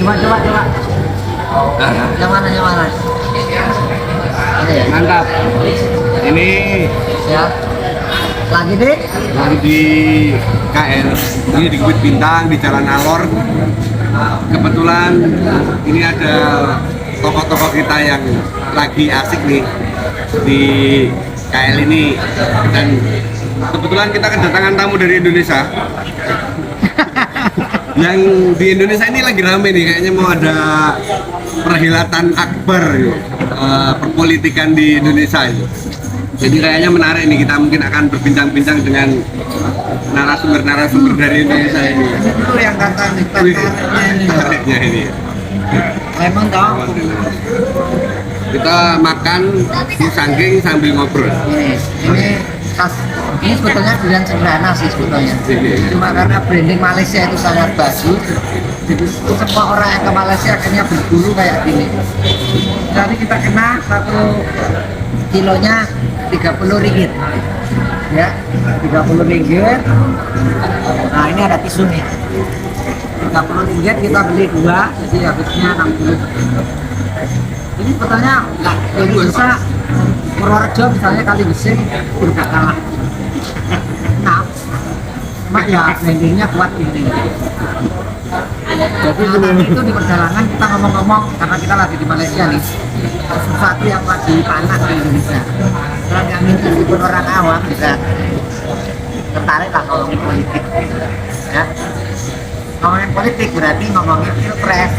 Coba. Yang mana? Ini. Mantap. Ini Ya. Lagi deh. lagi di KL. Ini di Bukit Bintang di Jalan Alor. Kebetulan ini ada tokoh-tokoh kita yang lagi asik nih di KL ini, dan kebetulan kita kedatangan tamu dari Indonesia. Yang di Indonesia ini lagi rame nih, kayaknya mau ada perhelatan akbar gitu, perpolitikan di Indonesia itu. Jadi kayaknya menarik nih, kita mungkin akan berbincang-bincang dengan narasumber dari Indonesia ini. Itu yang kata Menariknya ini. Emang toh? Kita makan di saking sambil ngobrol. Ini khas. Ini sebetulnya pilihan sederhana sih sebetulnya. Cuma karena branding Malaysia itu sangat bagus, jadi semua orang yang ke Malaysia akhirnya berburu kayak gini. Jadi kita kena 1 kilonya 30 ringgit. Ya, 30 ringgit. Nah, ini ada tisu nih. 30 ringgit kita beli 2, jadi habisnya 60. Ini sebetulnya lebih bisa Purworejo misalnya kali besar udah kalah. Nah, cuma ya brandingnya kuat ini. Jadi nanti itu di perjalanan kita ngomong-ngomong, karena kita lagi di Malaysia nih, sesuatu yang lagi panas di Indonesia. Orang yang meskipun orang awam bisa tertarik lah ngomongin politik. Ya, ngomongin politik berarti ngomongin pilpres.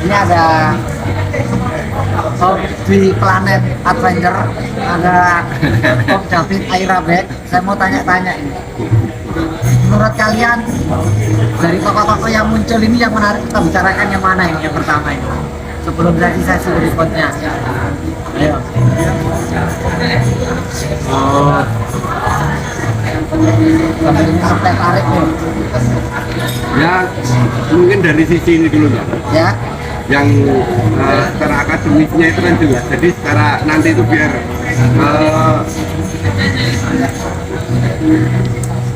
Ini ada di Planet Adventure ada Om David Airabek. Saya mau tanya-tanya ini. Menurut kalian dari tokoh-tokoh yang muncul ini yang menarik kita bicarakan yang mana ini yang pertama ini? Sebelum dari sesi berikutnya. Ayo. Sampai tarik nih. Ya, mungkin dari sisi ini dulu ya. Ya. Yang secara akademisnya itu kan jelas. Jadi secara nanti itu biar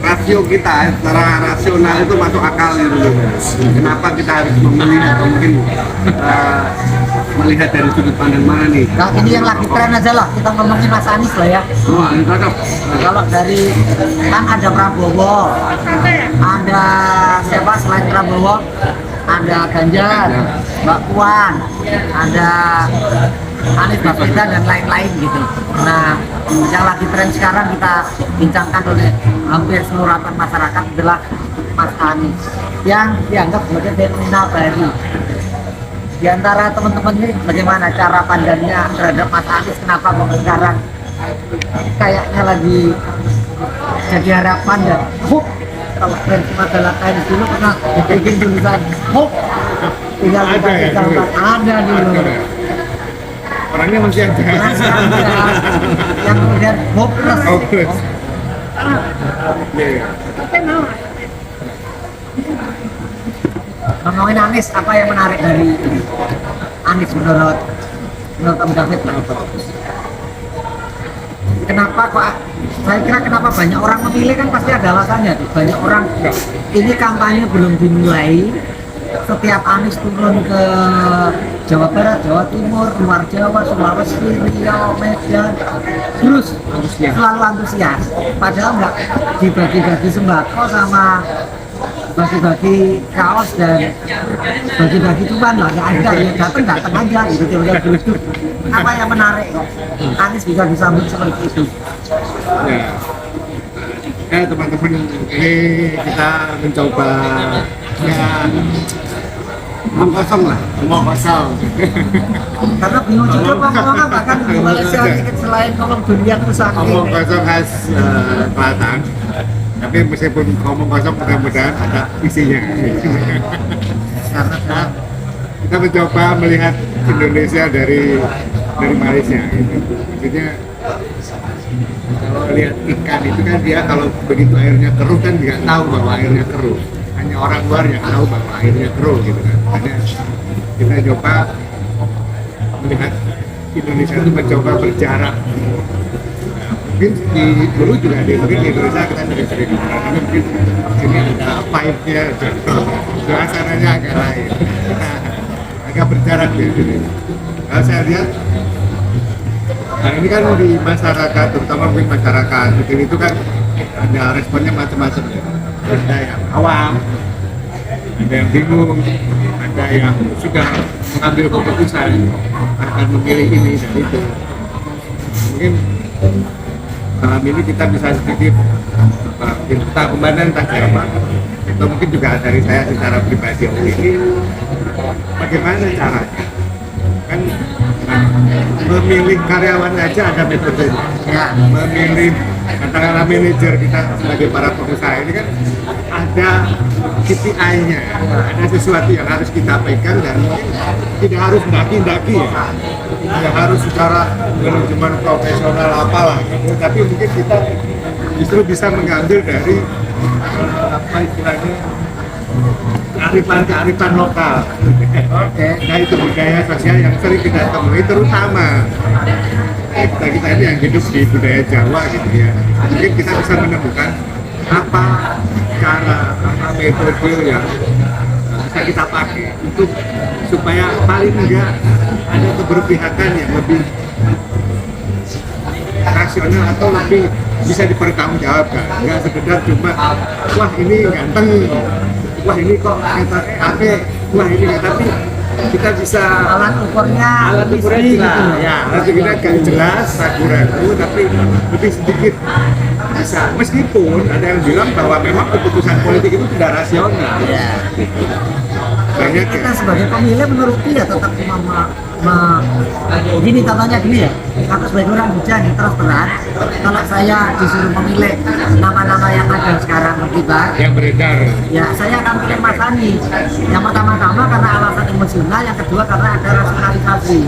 rasio kita secara rasional itu masuk akal gitu loh. Kenapa kita harus memilih atau mungkin melihat dari sudut pandang mana nih? Nah, ini yang lagi tren aja lah, kita ngomongin Mas Anies lah ya. Oh, ini cocok. Nah, kalau dari kan ada Prabowo, ada siapa selain Prabowo, ada Ganjar, Mbak Puan, ada Anies Baswedan dan lain-lain gitu. Nah, yang lagi tren sekarang kita bincangkan oleh hampir seluruh lapisan masyarakat adalah Mas Anies yang dianggap sebagai fenomena baru. Di antara teman-teman ini bagaimana cara pandangnya terhadap Mas Anies? Kenapa kok sekarang kayaknya lagi jadi harapan dan hope? Kalau dari majalah kain dulu pernah bikin tulisan hope, tinggal kita gambar ada dulu. Orangnya masih ada. Yang kemudian hopeless. Ngomongin Anies, apa yang menarik dari Anies menurut Om David? Kenapa kok? Saya kira kenapa banyak orang memilih kan pasti ada alasannya tuh. Banyak orang ini kampanye belum dimulai. Setiap Anies turun ke Jawa Barat, Jawa Timur, luar Jawa, Sulawesi, Riau, Medan, terus selalu antusias. Padahal nggak dibagi-bagi sembako sama bagi-bagi kaos dan bagi-bagi cuman lah, nggak ada ya, datang aja gitu, tiba-tiba duduk. Apa yang menarik kok Anies bisa disambut seperti itu? Ya teman-teman, ini kita mencoba ya Omong kosong lah. ngomong kosong. Karena bingung juga ngomong apa kan di Malaysia selain ngomong dunia terus Ngomong kosong khas Kelantan. Tapi meskipun ngomong kosong mudah-mudahan ada isinya. karena Kita mencoba melihat Indonesia dari Malaysia. Gitu. Maksudnya kalau lihat ikan itu kan dia kalau begitu airnya keruh kan nggak tahu bahwa airnya keruh. Hanya orang luar yang tahu bahwa airnya keruh gitu kan. Makanya kita coba melihat Indonesia itu mencoba berjarak mungkin di dulu juga mungkin di Indonesia kita sering-sering tapi mungkin sini ada vibe-nya suasananya agak lain. Agak berjarak ya jadi. Kalau saya lihat nah ini kan di masyarakat, terutama mungkin masyarakat mungkin itu kan ada responnya macam-macam ya. Ada yang awam, ada yang bingung, ada yang sudah mengambil keputusan akan memilih ini dan itu. Mungkin malam ini kita bisa sedikit entah komandan entah siapa atau mungkin juga dari saya secara pribadi ini bagaimana caranya kan memilih karyawan aja ada metode Ya. memilih katakanlah manajer kita sebagai para pengusaha ini kan ada KPI-nya, ada sesuatu yang harus kita pegang dan mungkin tidak harus daki-daki ya, tidak harus secara manajemen profesional apalah gitu, tapi mungkin kita justru bisa mengambil dari apa istilahnya kearifan lokal. Oke. Nah itu budaya sosial yang sering kita temui terutama kita ini yang hidup di budaya Jawa gitu ya. Mungkin kita bisa menemukan apa cara, apa metode yang bisa kita pakai untuk supaya paling enggak ada keberpihakan yang lebih rasional atau lebih bisa dipertanggungjawabkan. Enggak sekedar cuma wah ini ganteng, wah ini kok kafe, wah ini tapi kita bisa Alat ukurnya jelas gitu. ya, nanti kita gak jelas ragu-ragu tapi lebih sedikit bisa meskipun ada yang bilang bahwa memang keputusan politik itu tidak rasional Ya. banyak Kita sebagai pemilih menuruti ya tetap gini contohnya gini ya, aku sebagai orang Jogja nih terus terang kalau saya disuruh memilih nama-nama yang ada sekarang berkibar yang beredar ya saya akan pilih Mas Anies. Yang pertama-tama karena alasan emosional, yang kedua karena ada rasionalisasi.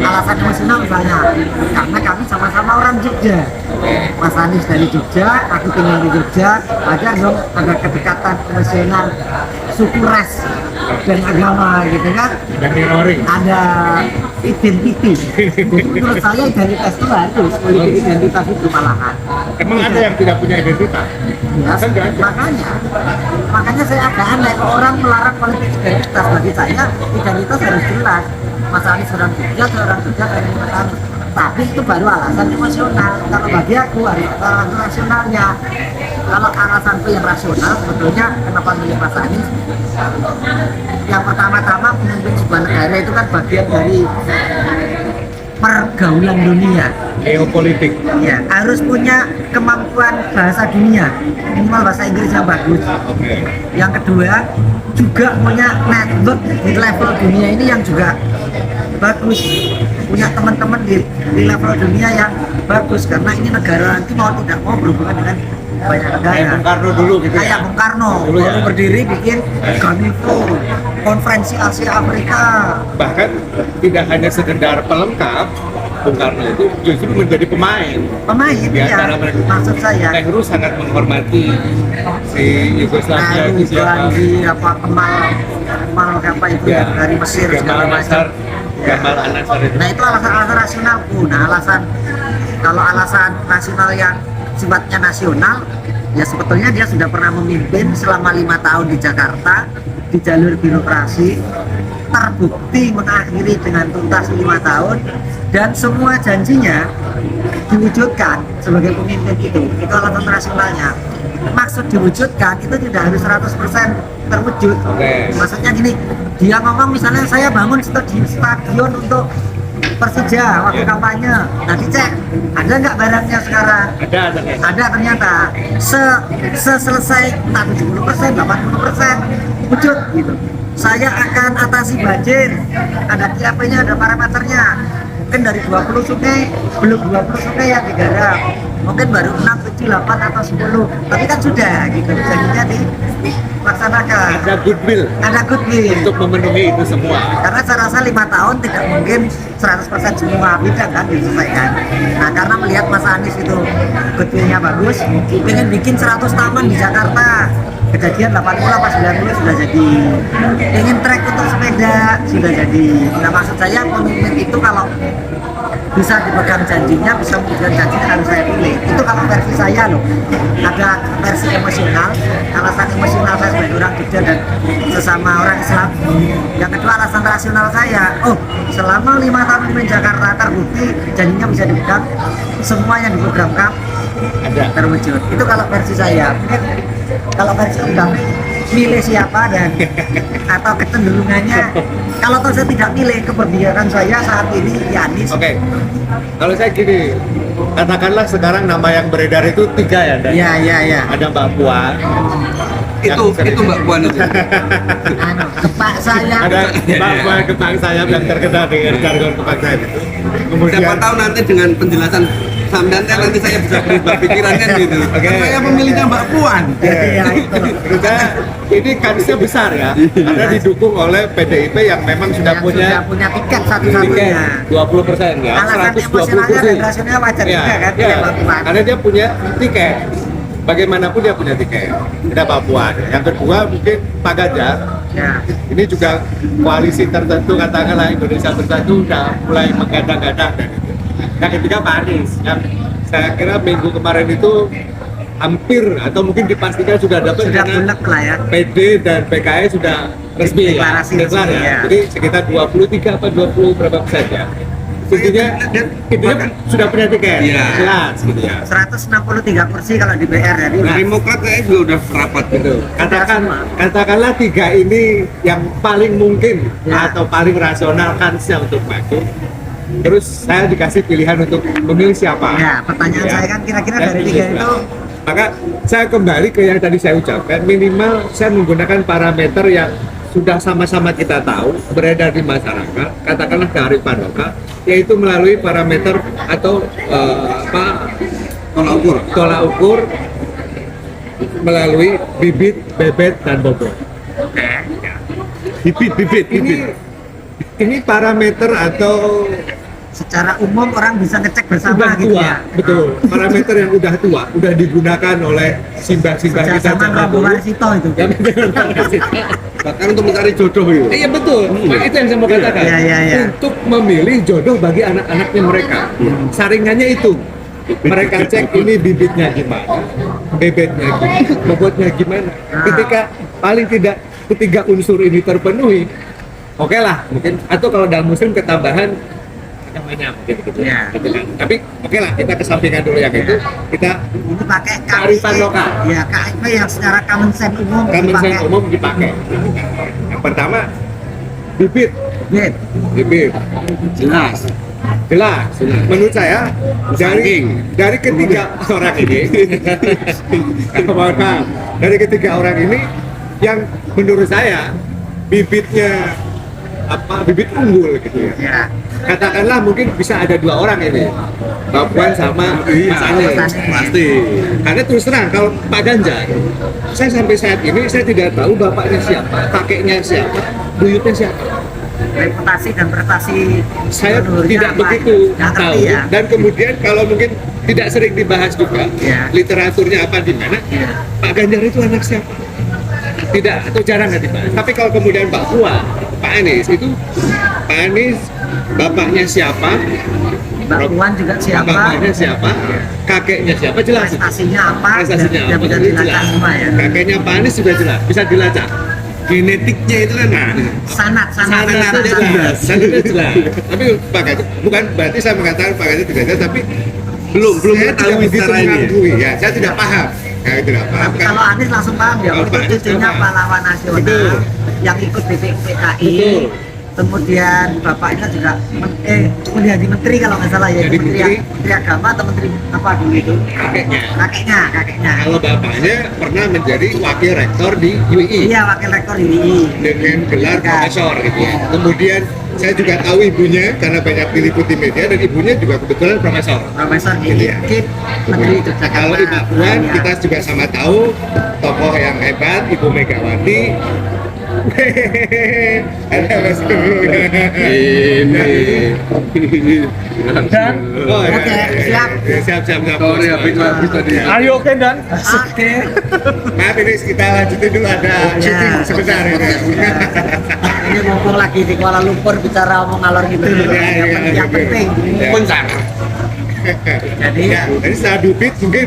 Alasan emosional misalnya karena kami sama-sama orang Jogja, Mas Anies dari Jogja, aku tinggal di Jogja, ada dong ada kedekatan emosional suku ras dan agama gitu kan, dan minori ada identitas. Jadi menurut saya identitas itu harus politik identitas itu malahan. emang ada yang tidak punya identitas Ya, kan nggak ada. makanya saya agak aneh kalau orang melarang politik identitas. Bagi saya identitas harus jelas. Mas Anies orang Jogja, dari Mas Anies. Tapi itu baru alasan emosional. Kalau bagi aku harus alasan rasionalnya. Kalau alasanku yang rasional, sebetulnya kenapa milih Mas Anies? Yang pertama-tama pemimpin sebuah negara itu kan bagian dari pergaulan dunia. Geopolitik Ya, harus punya kemampuan bahasa dunia, minimal bahasa Inggris yang bagus. Yang kedua, juga punya network di level dunia ini yang juga bagus, punya teman-teman di level dunia yang bagus, karena ini negara nanti mau tidak mau berhubungan dengan banyak negara. kayak Bung Karno dulu gitu ya. Kayak Bung Karno Dulu ya. baru berdiri bikin Ganevo, konferensi Asia Afrika. Bahkan tidak hanya sekedar pelengkap, Bung Karno itu justru menjadi pemain. Di antara mereka. maksud saya. Nehru sangat menghormati si Yugoslavia Nah, itu siapa? Gandhi, Kemal apa itu Ya, yang dari Mesir segala Gamal macam. Nasar, Gamal An-Nasar itu. Nah itu alasan rasionalku. Nah kalau alasan nasional yang sifatnya nasional, ya sebetulnya dia sudah pernah memimpin selama 5 tahun di Jakarta di jalur birokrasi, terbukti mengakhiri dengan tuntas 5 tahun dan semua janjinya diwujudkan sebagai pemimpin itu alasan rasionalnya. Maksud diwujudkan itu tidak harus 100% terwujud. Maksudnya gini, dia ngomong misalnya saya bangun stadion untuk Persija waktu kampanye. Nah dicek, ada nggak barangnya sekarang? Ada kayak. Ada ternyata. Selesai entah 70%, 80% wujud gitu. Saya akan atasi banjir. Ada TAP-nya, ada parameternya. Mungkin dari 20 sungai, belum 20 sungai yang digarap. Mungkin baru 6, 7, 8 atau 10. Tapi kan sudah gitu. Jadinya laksanakan. Ada goodwill Ada goodwill. untuk memenuhi itu semua. Karena saya rasa 5 tahun tidak mungkin 100% semua bidang kan diselesaikan. Nah karena melihat Mas Anies itu goodwill-nya bagus, pengen bikin 100 taman di Jakarta. Kejadian 80 apa 90 sudah jadi. Pengen trek untuk sepeda sudah jadi. Nah maksud saya komitmen itu kalau bisa dipegang janjinya, bisa mewujudkan janjinya harus saya pilih. Itu kalau versi saya loh. Ada versi emosional, alasan emosional saya sebagai orang Jogja dan sesama orang Islam. Yang kedua alasan rasional saya, oh selama 5 tahun di Jakarta terbukti janjinya bisa dipegang, semua yang diprogramkan Ada. terwujud. Itu kalau versi saya. Mungkin kalau versi Undang milih siapa dan atau kecenderungannya, kalau toh saya tidak pilih, keberpihakan saya saat ini ya Anies. Oke. Kalau saya gini, katakanlah sekarang nama yang beredar itu 3 ya, Dan? Iya. Ada Mbak Puan. Itu Mbak Puan itu. Anu, kepak saya. Ada Mbak Puan kepang sayap yang terkenal dengan jargon kepang sayap itu. Kemudian Siapa tahu nanti dengan penjelasan sampean nanti saya bisa berubah pikiran kan gitu. Oke. Saya memilihnya Mbak Puan. Iya, itu. menurut saya ini kansnya besar ya, karena didukung oleh PDIP yang memang sudah Yang punya sudah punya tiket tiket satu-satunya. 20% ya, Alasan 120 emosionalnya kursi. dan rasionalnya wajar Ya, juga kan, ya, pilih Mbak Puan. karena dia punya tiket. Bagaimanapun dia punya tiket. Tidak Mbak Puan. Yang kedua mungkin Pak Ganjar. Ya. Ini juga koalisi tertentu, katakanlah Indonesia Bersatu udah mulai menggadang-gadang dan itu. Yang ketiga Pak Anies, yang saya kira minggu kemarin itu hampir atau mungkin dipastikan sudah dapat Sudah karena bunek lah ya. PD dan PKS sudah resmi ya, Deklarasi deklar resmi, ya. ya. Jadi sekitar 23 apa 20 berapa persen ya. Intinya sudah punya tiket, Iya. jelas gitu ya. 163 kursi kalau di PR jadi Demokrat kayaknya juga udah rapat gitu. Katakanlah 3 ini yang paling mungkin Ya. atau paling rasional kansnya untuk maju. Terus saya dikasih pilihan untuk memilih siapa. Ya, pertanyaan Ya. saya kan kira-kira Dan dari pilih 3 siapa. itu Maka saya kembali ke yang tadi saya ucapkan, minimal saya menggunakan parameter yang sudah sama-sama kita tahu beredar di masyarakat, katakanlah kearifan lokal, yaitu melalui parameter atau tolak ukur melalui bibit, bebet, dan bobot. Bibit. Ini parameter atau secara umum orang bisa ngecek bersama udah gitu tua, ya. betul. Parameter yang udah tua, udah digunakan oleh simbah-simbah Sejak kita zaman Prabowo Warsito itu. Bahkan untuk mencari jodoh gitu. Iya betul, itu yang saya mau katakan. Iya. Untuk memilih jodoh bagi anak-anaknya mereka. Saringannya itu. Mereka cek ini bibitnya gimana, bebetnya gimana, bobotnya gimana. Ketika paling tidak ketiga unsur ini terpenuhi, oke lah mungkin. Atau kalau dalam muslim ketambahan namanya mungkin gitu. Iya. Gitu kan. Tapi oke lah kita kesampingkan dulu yang itu. Kita Ini pakai kearifan lokal. Ya, KIP yang secara common sense umum common dipakai. sense umum dipakai. Yang pertama bibit, Bib. bibit. Jelas. Jelas. Menurut saya dari ketiga orang ini, dari ketiga orang ini yang menurut saya bibitnya bibit unggul gitu ya. Ya. Katakanlah mungkin bisa ada 2 orang ini, Mbak Puan sama Mas Anies. Mas Anies. Pasti. Karena terus terang kalau Pak Ganjar, saya sampai saat ini saya tidak tahu bapaknya siapa, kakeknya siapa, buyutnya siapa. Reputasi dan prestasi Saya menurutnya tidak apa? begitu Nggak tahu ngerti ya. dan kemudian kalau mungkin tidak sering dibahas juga Ya. literaturnya apa di mana Ya. Pak Ganjar itu anak siapa tidak atau jarang nggak dibahas tapi kalau kemudian Pak Puan Pak Anies itu Pak Anies bapaknya siapa Mbak Puan juga siapa? bapaknya siapa kakeknya siapa jelas Prestasinya apa? prestasinya dan apa bisa itu dilacak jelas semua ya. kakeknya Pak Anies sudah jelas bisa dilacak Genetiknya itu kan. Sanat sangat jelas sangat jelas tapi Pak Ganjar bukan berarti saya mengatakan Pak Ganjar tidak jelas tapi belum saya tahu tidak begitu secara ini. mengakui ya saya tidak paham saya tidak paham Tapi kalau Anies langsung paham ya, Kalau itu Pak Anies cucunya paham. pahlawan nasional Betul. yang ikut BPUPKI. Betul. Kemudian bapaknya juga menjadi menteri kalau nggak salah ya, Jadi menteri. menteri agama atau menteri apa dulu itu? kakeknya Kakeknya. kalau bapaknya pernah menjadi wakil rektor di UI Iya, wakil rektor ini. dengan gelar Kan. profesor gitu ya kemudian saya juga tahu ibunya karena banyak diliput di media, dan ibunya juga kebetulan profesor. Profesor di Iya. KIP Negeri Yogyakarta. Kalau Ibu Puan Iya. kita juga sama tahu tokoh yang hebat, Ibu Megawati. Ada Mas Guru. Ini. Dan Oh, ya, Oke, ya, ya, siap. ya, siap. Sorry, habis tadi. are you okay Dan? Oke. Maaf ini kita lanjutin dulu, ada syuting sebentar ini. Ini mumpung lagi di Kuala Lumpur bicara omong ngalor gitu. Yang penting. Pencar. Jadi Ya, jadi setelah Bibit mungkin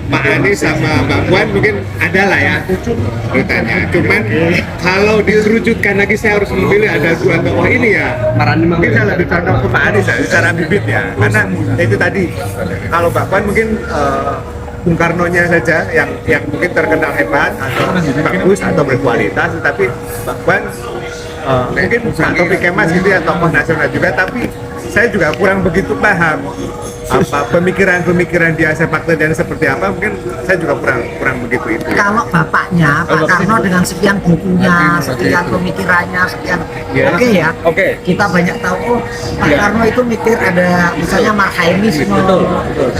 Pak Anies sama Mbak Puan mungkin ada lah ya beritanya. Cuman kalau dikerucutkan lagi saya harus memilih ada dua tokoh ini ya. Mungkin saya lebih condong ke Pak Anies ya, secara Bibit ya. Karena itu tadi, kalau Mbak Puan mungkin Bung Karno-nya saja yang mungkin terkenal hebat atau bagus atau berkualitas, tetapi Mbak Puan mungkin atau Kemas gitu ya, tokoh nasional juga, tapi saya juga kurang begitu paham apa pemikiran dia sepak terjang seperti apa, mungkin saya juga kurang begitu itu. kalau bapaknya Pak Karno dengan sekian bukunya, sekian pemikirannya, sekian oke ya. Oke. Kita banyak tahu Pak Karno itu mikir ada misalnya marxisme,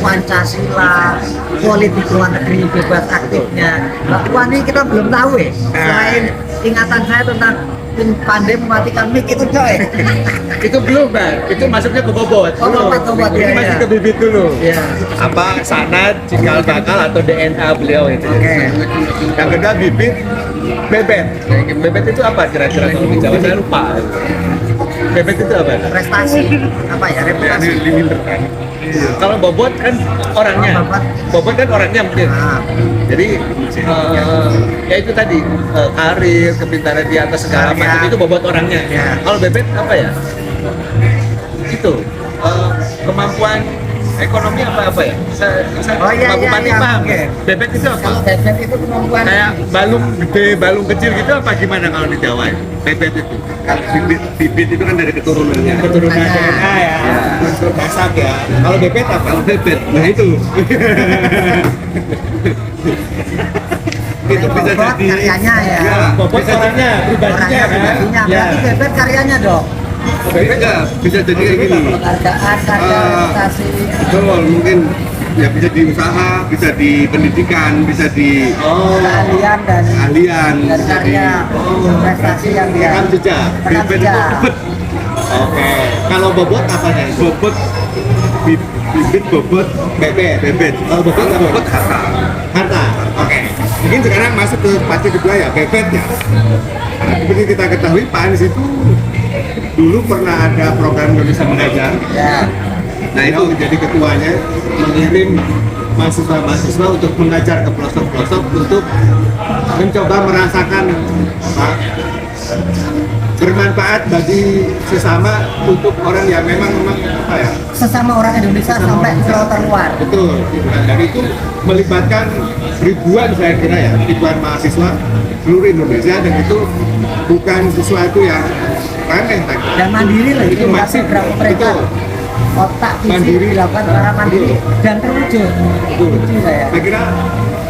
Pancasila, politik luar negeri bebas aktifnya. Mbak Puan ini kita belum tahu ya. Selain ingatan saya tentang pandai mematikan mic itu coy. Itu belum Bang, itu masuknya ke bobot. Oh, bobot, Ini ya, masih ya. ke bibit dulu. Iya. Apa sanad, cikal bakal atau DNA beliau itu. Oke. Yang kedua bibit, bebet. Bebet itu apa kira-kira kalau di Jawa saya lupa. Bebet itu apa? Prestasi apa ya, reputasi. Kalau bobot kan orangnya. Bobot kan orangnya mungkin. Nah, Jadi ya itu tadi karir, kepintaran di atas segala Karya. macam itu bobot orangnya. Ya. Kalau bebet apa ya? Itu kemampuan ekonomi apa ya? Saya Oh, iya, Pak iya, Bupati iya, paham. oke. Bebet itu apa? kalau bebet itu kemampuan Kayak balung gede, balung kecil gitu apa gimana kalau di Jawa? Bebet itu Kalau bibit itu kan dari keturunannya. keturunan Makanya. DNA ya, unsur masak ya. Kalau bebet apa? Kalau bebet, nah itu. Itu bisa bobot jadi. karyanya ya. Ya, Bobot bisa jadi. orangnya, pribadinya Orangnya kan? pribadinya. Ya. Berarti bebet karyanya dong. Bisa jadi kayak gini. Penghargaan, karya, reputasi. Betul, mungkin ya bisa di usaha, bisa di pendidikan, bisa di Keahlian dan keahlian, dan bisa di karya prestasi yang dia Rekam jejak. rekam bibit itu jejak. bebet. Oke. Kalau bobot apanya? Bobot, bibit bobot, bebet. Kalau bobot apa? Bobot harta. Harta. Oke, mungkin sekarang masuk ke pasti kedua ya, bebet ya. Nah, seperti kita ketahui Pak Anies itu dulu pernah ada program Indonesia Mengajar. Ya. Nah itu menjadi ketuanya, mengirim mahasiswa-mahasiswa untuk mengajar ke pelosok-pelosok untuk mencoba merasakan bermanfaat bagi sesama untuk orang yang memang apa ya, Sesama orang Indonesia sampai pulau terluar. betul. Dan itu melibatkan ribuan, saya kira ya, ribuan mahasiswa seluruh Indonesia, dan itu bukan sesuatu yang remeh tadi. Dan mandiri lah Itu masif, program mereka. betul. Otak Mandiri. visi dilakukan secara mandiri dan terwujud. Setuju saya. Saya kira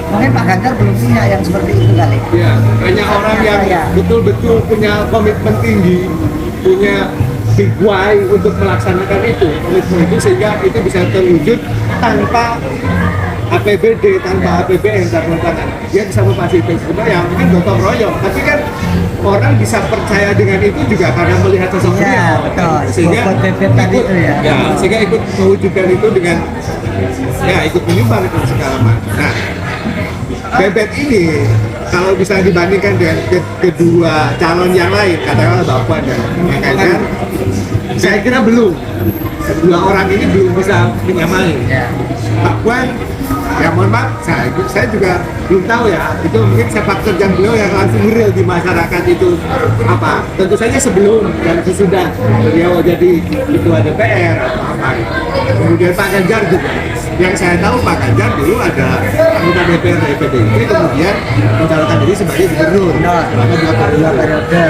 Mungkin Pak Ganjar belum punya yang seperti itu kali. ya, hanya orang yang betul-betul punya komitmen tinggi, punya big why untuk melaksanakan itu, komitmen itu, sehingga itu bisa terwujud tanpa APBD, tanpa APBN, tanpa tangan. Dia bisa memfasilitasi sebenarnya mungkin gotong royong, tapi kan orang bisa percaya dengan itu juga karena melihat sosok Iya, beliau. betul. Sehingga Bobot bebet tadi ikut, itu ya. sehingga ikut mewujudkan itu dengan ya ikut menyumbang itu segala macam. Nah, bebet ini kalau bisa dibandingkan dengan kedua calon yang lain, katakanlah Mbak Puan dan Pak Ganjar, saya kira belum. Kedua orang ini belum bisa menyamai. Ya. Mbak Puan, ya mohon maaf, saya juga belum tahu ya, itu mungkin sepak terjang beliau yang langsung real di masyarakat itu apa. Tentu saja sebelum dan sesudah beliau jadi ketua DPR atau apa. Kemudian Pak Ganjar juga. Yang saya tahu Pak Ganjar dulu ada anggota DPR dari PDIP, kemudian mencalonkan diri sebagai gubernur selama 2 periode.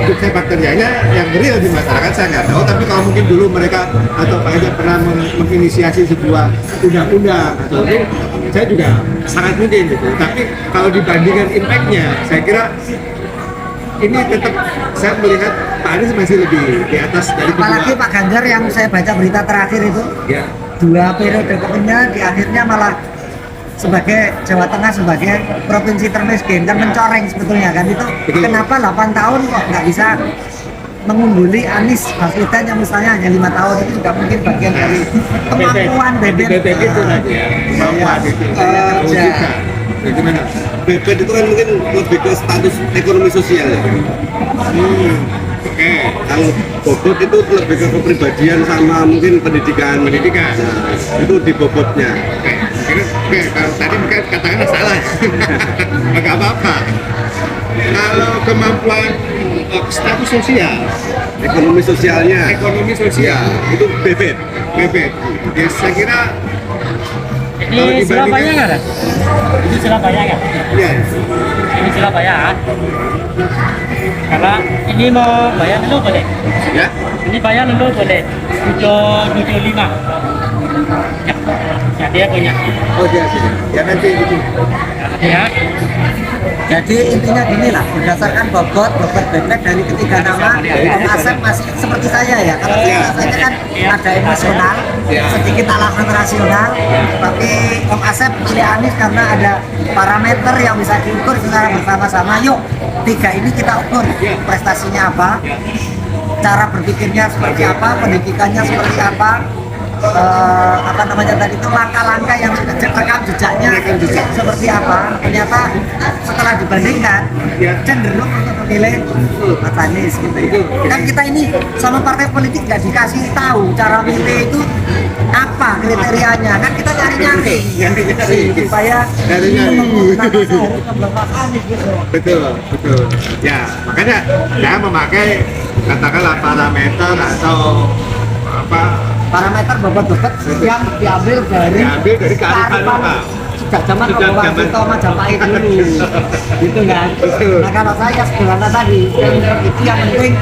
Untuk sepak terjangnya yang real di masyarakat saya nggak tahu, tapi kalau mungkin dulu mereka atau Pak Ganjar pernah menginisiasi sebuah undang-undang atau itu, saya juga sangat mungkin gitu. Tapi kalau dibandingkan impact-nya, saya kira ini tetap saya melihat Pak Anies masih lebih di atas dari Apalagi Pak Ganjar yang saya baca berita terakhir itu, Ya. 2 periode kepemimpinan di akhirnya malah sebagai Jawa Tengah sebagai provinsi termiskin kan mencoreng sebetulnya kan itu. Betul. Kenapa 8 tahun kok nggak bisa mengungguli Anies Baswedan yang misalnya hanya 5 tahun, itu juga mungkin bagian dari kemampuan Bebet itu tadi ya, kemampuan itu. kerja. Ya, gimana? Bebet itu kan mungkin lebih ke status ekonomi sosial ya. Oke. Kalau bobot itu lebih ke kepribadian sama mungkin pendidikan. Pendidikan. Nah, itu di bobotnya. Oke, kalau tadi mungkin katakanlah salah. Enggak apa-apa. Kalau kemampuan status sosial, Ekonomi sosialnya. ekonomi Ya, sosial, itu bebet. bebet. Ya saya kira Ini Surabaya nggak ada? Ini Surabaya nggak? ya, Ini Surabaya. Karena ini mau bayar dulu boleh. Ya. Ini bayar dulu boleh. 775. Ya dia punya. oh ya nanti itu. Ya. Jadi intinya gini lah, berdasarkan bobot Bebet dari ketiga nama, Om Asep masih seperti saya ya. Kalau saya rasanya kan ada emosional, sedikit alasan rasional, tapi Om Asep pilih Anies karena ada parameter yang bisa diukur secara bersama-sama. Yuk, 3 ini kita ukur prestasinya apa, cara berpikirnya seperti apa, pendidikannya seperti apa, apa namanya tadi itu langkah-langkah yang sudah rekam jejaknya seperti apa. Ternyata setelah dibandingkan cenderung untuk memilih Mas Anies gitu. Kan kita ini sama partai politik nggak dikasih tahu cara milih itu apa kriterianya, kan kita nyari-nyari supaya Mas Anies gitu. Betul. Ya, makanya saya memakai katakanlah parameter atau apa Parameter bobot-bobot yang diambil dari kearifan lokal. sejak zaman Bapak Soeharto Majapahit dulu, gitu kan. Betul. Nah kalau saya sederhana tadi, itu yang penting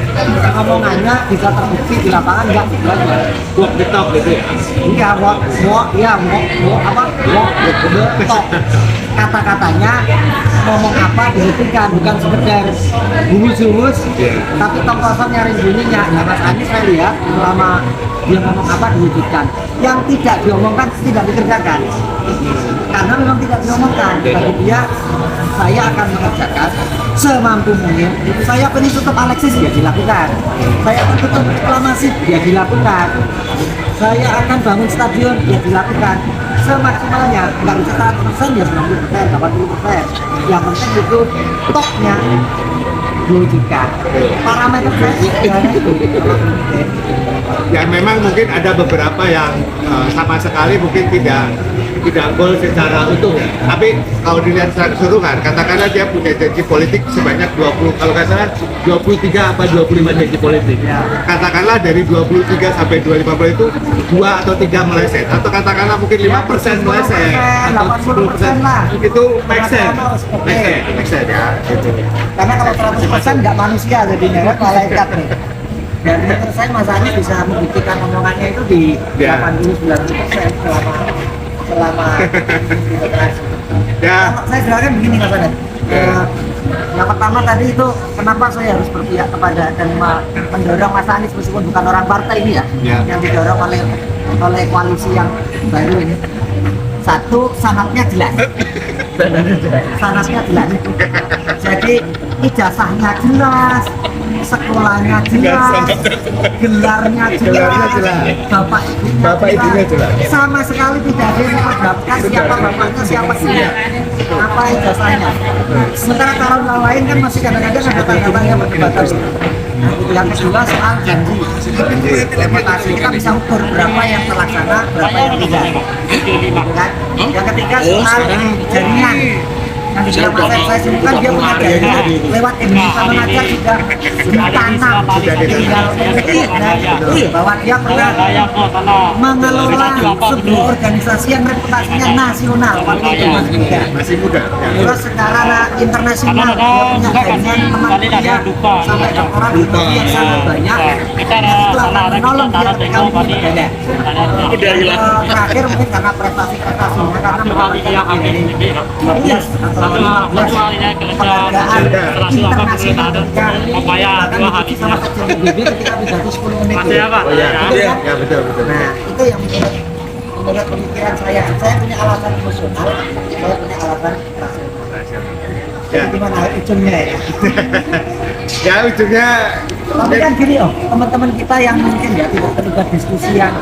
omongannya bisa terbukti di lapangan, nggak Walk the talk gitu ya. iya, walk the talk. Kata-katanya ngomong apa dibuktikan, bukan sekedar humus-humus, tapi tong kosong nyari bunyinya. Nah Mas Anies saya lihat selama dia ngomong apa diwujudkan, yang tidak diomongkan tidak dikerjakan. Karena memang tidak diomongkan, bagi dia saya akan mengerjakan semampu mungkin. Saya pengen tutup Alexis ya dilakukan, saya akan tutup reklamasi ya dilakukan, saya akan bangun stadion ya dilakukan semaksimalnya. Nggak bisa 100% ya 90%, 80%. Yang penting itu toknya diwujudkan. Parameter saya itu Ya memang mungkin ada beberapa yang sama sekali mungkin tidak goal secara utuh ya. Tapi kalau dilihat secara keseluruhan, katakanlah dia punya janji politik sebanyak 20, kalau nggak salah 23 apa 25 janji politik. Katakanlah dari 23 sampai 250 itu 2 atau 3 meleset, atau katakanlah mungkin 5% meleset atau 10% lah. itu make sense ya. Karena kalau 100% nggak manusia jadinya kan malaikat nih. Dan menurut saya Mas Anies bisa membuktikan omongannya itu di 80-90% selama demokrasi. Ya. Saya silakan begini Mas Anies. Yang pertama tadi itu kenapa saya harus berpihak kepada dan mendorong Mas Anies meskipun bukan orang partai ini ya, yang didorong oleh koalisi yang baru ini. Satu, sanatnya jelas. Sanatnya jelas. Jadi ijazahnya jelas, sekolahnya jelas, gelarnya jelas, bapak ibunya jelas. Sama sekali tidak ada yang memperhatikan siapa bapaknya, siapa ibunya, apa ijazahnya. Sementara kalau yang lain kan masih kadang-kadang ada tanda-tanda perdebatan. Yang kedua soal janji implementasi, kita bisa ukur berapa yang terlaksana, berapa yang tidak. Kan? Yang ketiga soal jaringan. Yang dibilang Mas saya sebutkan dia punya jaringan lewat Indonesia Mengajar sudah ditanam, tinggal bukti bahwa dia pernah mengelola sebuah organisasi yang reputasinya nasional waktu itu Masih muda. terus secara internasional dia punya jaringan teman kuliah sampai doktorat di yang sangat banyak. Itu akan menolong dia ketika mungkin ada. Udah hilang. Terakhir mungkin karena prestasinya karena penghargaan sama kecil BB ketika pidato 10 menit. Masih apa? Oh ya, Itu iya, kan? ya betul betul. Nah, itu yang menurut pemikiran saya punya alasan emosional, saya punya alasan rasional. Ya. Jadi gimana ujungnya ya? Ya ujungnya Tapi kan gini teman-teman kita yang mungkin ya tidak terlibat diskusi yang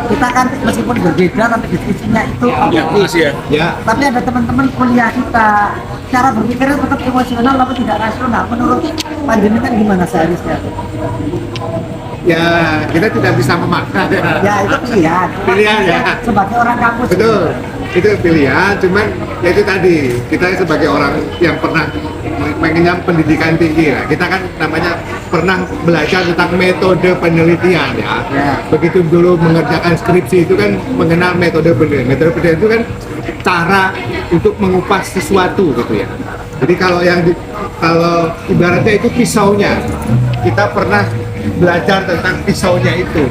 kita kan meskipun berbeda tapi diskusinya itu objektif. ya Tapi ada teman-teman kuliah kita cara berpikirnya tetap emosional tapi tidak rasional. Menurut panjenengan gimana seharusnya? ya kita tidak bisa memaksa ya. Ya itu pilihan. Pilihan, ya. Sebagai orang kampus. Betul, itu pilihan. Cuman ya itu tadi kita sebagai orang yang pernah mengenyam pendidikan tinggi lah. Kita kan namanya pernah belajar tentang metode penelitian ya. Ya. Begitu dulu mengerjakan skripsi itu kan mengenal metode penelitian. Metode penelitian itu kan cara untuk mengupas sesuatu gitu ya. Jadi kalau ibaratnya itu pisaunya, kita pernah belajar tentang pisaunya itu.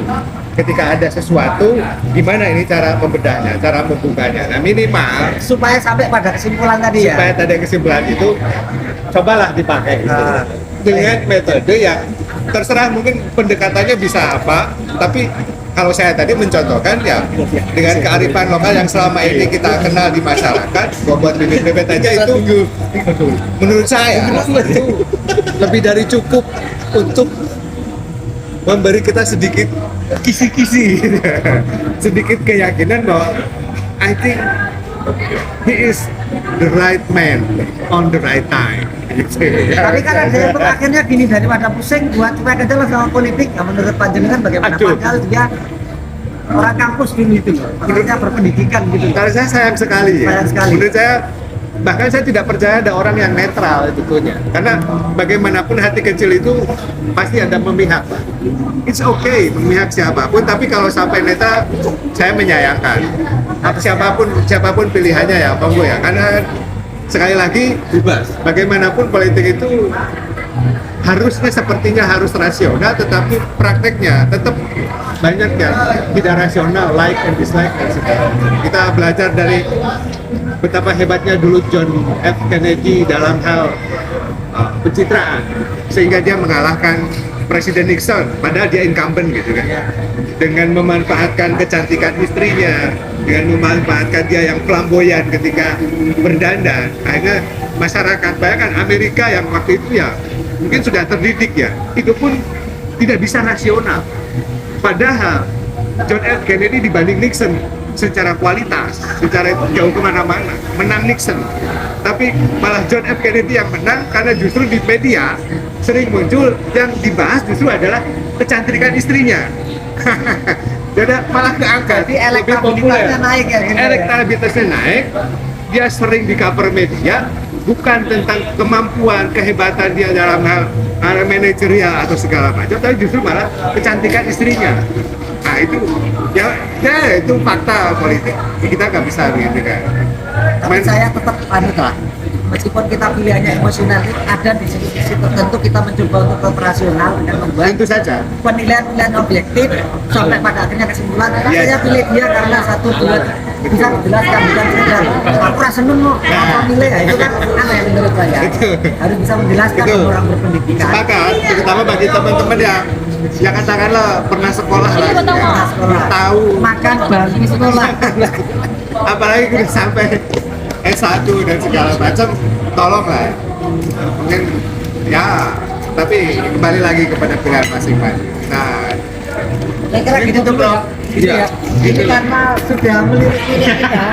Ketika ada sesuatu, gimana ini cara membedahnya, cara membukanya. Nah minimal Supaya sampai pada kesimpulan tadi ya. supaya tadi kesimpulan itu cobalah dipakai itu dengan metode yang terserah mungkin pendekatannya bisa apa, tapi kalau saya tadi mencontohkan ya dengan kearifan lokal yang selama ini kita kenal di masyarakat, buat bibit-bibit aja itu menurut saya itu lebih dari cukup untuk memberi kita sedikit kisi-kisi sedikit keyakinan bahwa I think he is the right man on the right time. Tapi kan ada yang akhirnya gini, daripada pusing buat cuek aja lah sama politik. Nah, menurut panjenengan bagaimana? Aduh. Padahal dia orang kampus dulu itu loh, maksudnya berpendidikan gitu. Kalau saya sayang sekali ya. Sayang sekali. Menurut saya bahkan saya tidak percaya ada orang yang netral itu punya. Karena bagaimanapun hati kecil itu pasti ada memihak. It's okay memihak siapapun, tapi kalau sampai netral saya menyayangkan. Siapapun pilihannya ya, monggo ya. Karena sekali lagi Bebas. bagaimanapun politik itu harusnya sepertinya harus rasional, tetapi prakteknya tetap banyak yang tidak rasional, like and dislike dan sebagainya. Kita belajar dari betapa hebatnya dulu John F. Kennedy dalam hal pencitraan, sehingga dia mengalahkan Presiden Nixon, padahal dia incumbent gitu kan, dengan memanfaatkan kecantikan istrinya, dengan memanfaatkan dia yang flamboyan ketika berdandan. Akhirnya masyarakat, bayangkan Amerika yang waktu itu ya mungkin sudah terdidik ya, itu pun tidak bisa rasional. Padahal John F. Kennedy dibanding Nixon secara kualitas, secara jauh kemana-mana, menang Nixon. Tapi malah John F. Kennedy yang menang karena justru di media sering muncul yang dibahas justru adalah kecantikan istrinya. Jadi malah keangkat, Jadi elektabilitasnya naik ya gitu ya. elektabilitasnya naik, dia sering di cover media, bukan tentang kemampuan, kehebatan dia dalam hal manajerial atau segala macam, tapi justru malah kecantikan istrinya. Nah itu ya itu fakta politik, kita nggak bisa begitu kan. Tapi saya tetap lah, meskipun kita pilihannya emosional, ada di sisi tertentu kita mencoba untuk operasional dan membuat Tentu saja. penilaian objektif sampai pada akhirnya kesimpulan. Yes. Saya pilih dia karena satu dua bisa menjelaskan, bukan sekedar aku rasa seneng kok apa milih ya, itu kan aneh menurut saya. Betul. Harus bisa menjelaskan Betul. orang berpendidikan. Sepakat, terutama bagi teman-teman yang katakanlah pernah sekolah lah, Pernah sekolah, tahu makan bangku sekolah. apalagi udah sampai S1 dan segala macam, tolonglah mungkin ya, tapi kembali lagi kepada pilihan masing-masing. Nah, Saya kira gitu tuh bro. Gitu ya. Ini karena sudah melirik-lirik kita.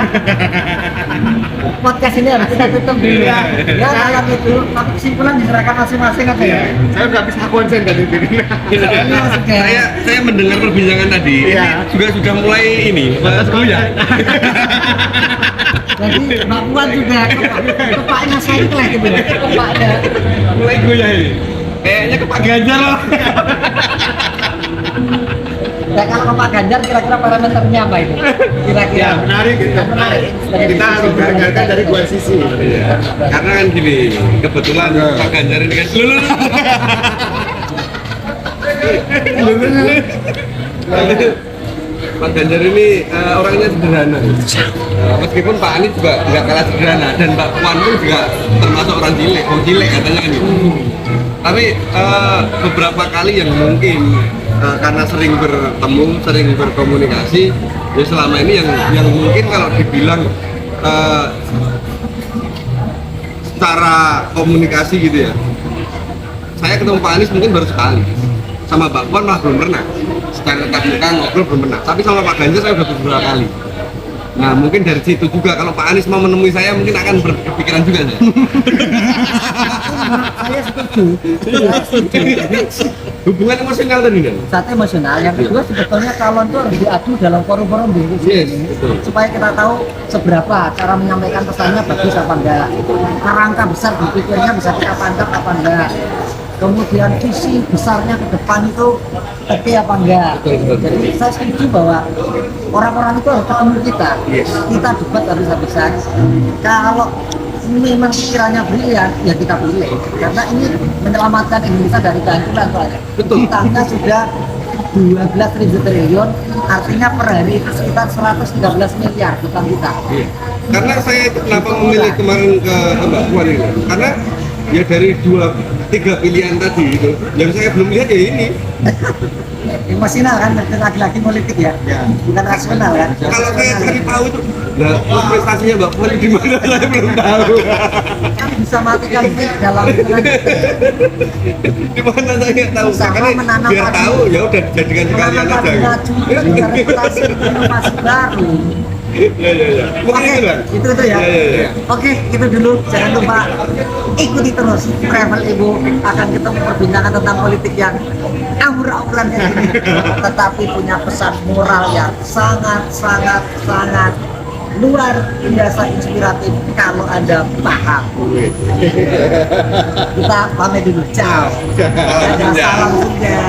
Podcast ini harus kita tutup dulu ya. Ya dalam itu, tapi kesimpulan diserahkan masing-masing apa ya? saya nggak bisa konsen tadi ini. Soalnya sudah. Saya mendengar perbincangan tadi, Iya. ini sudah mulai ini, ya. Jadi Mbak Puan juga kepaknya saya lah gitu ya. Kepaknya. Mulai goyah ini. Kayaknya ke Pak Ganjar loh. Ya kalau ke Pak Ganjar kira-kira parameternya apa itu? Kira-kira. Ya menarik gitu. Menarik. Kita harus berangkat dari dua sisi. Karena kan gini, kebetulan Pak Ganjar ini kan Pak Ganjar ini orangnya sederhana. Meskipun Pak Anies juga nggak kalah sederhana dan Mbak Puan pun juga termasuk orang cilik katanya kan gitu. Tapi beberapa kali yang mungkin karena sering bertemu, sering berkomunikasi, ya selama ini yang mungkin kalau dibilang secara komunikasi gitu ya, saya ketemu Pak Anies mungkin baru sekali, sama Mbak Puan malah belum pernah secara tatap muka ngobrol belum pernah, tapi sama Pak Ganjar saya udah beberapa kali. Nah mungkin dari situ juga kalau Pak Anies mau menemui saya mungkin akan berpikiran juga saya. Saya setuju. Jadi Hubungan emosional tadi kan? satu emosional, yang kedua sebetulnya calon itu harus diadu dalam forum-forum diskusi Yes, ini, betul. supaya kita tahu seberapa cara menyampaikan pesannya bagus apa enggak, kerangka besar berpikirnya bisa kita tangkap apa enggak, kemudian visi besarnya ke depan itu oke apa enggak. Betul. Jadi saya setuju bahwa orang-orang itu harus ketemu kita, Yes. kita debat habis-habisan. Kalau memang pikirannya brilian, ya kita pilih, karena ini menyelamatkan Indonesia dari kehancuran soalnya. Betul. Utangnya sudah 12.000 triliun, artinya per hari itu sekitar 113 miliar utang kita. Iya. Karena saya itu kenapa memilih kemarin ke Mbak Puan ini? Karena ya dari 2-3 pilihan tadi itu, yang saya belum lihat ya ini. Emosional kan, lagi-lagi politik ya, bukan rasional kan. Kalau saya cari tahu itu, nah prestasinya Mbak Puan di mana saya belum tahu. Kan bisa matikan fake dalam hitungan Di mana saya nggak tahu. Usaha Makanya menanam biar padi. tahu ya udah jadikan sekalian menanam aja. padi maju itu kan juga reputasi inovasi baru. Ya. Mungkin Oke, itu kan. itu ya. Ya. Oke, itu dulu. Jangan lupa ikuti terus Travel Ibu, akan ketemu perbincangan tentang politik yang aur-auran kayak gini, tetapi punya pesan moral yang sangat luar biasa inspiratif kalau Anda paham. Kita pamit dulu. Ciao. Ada salam juga.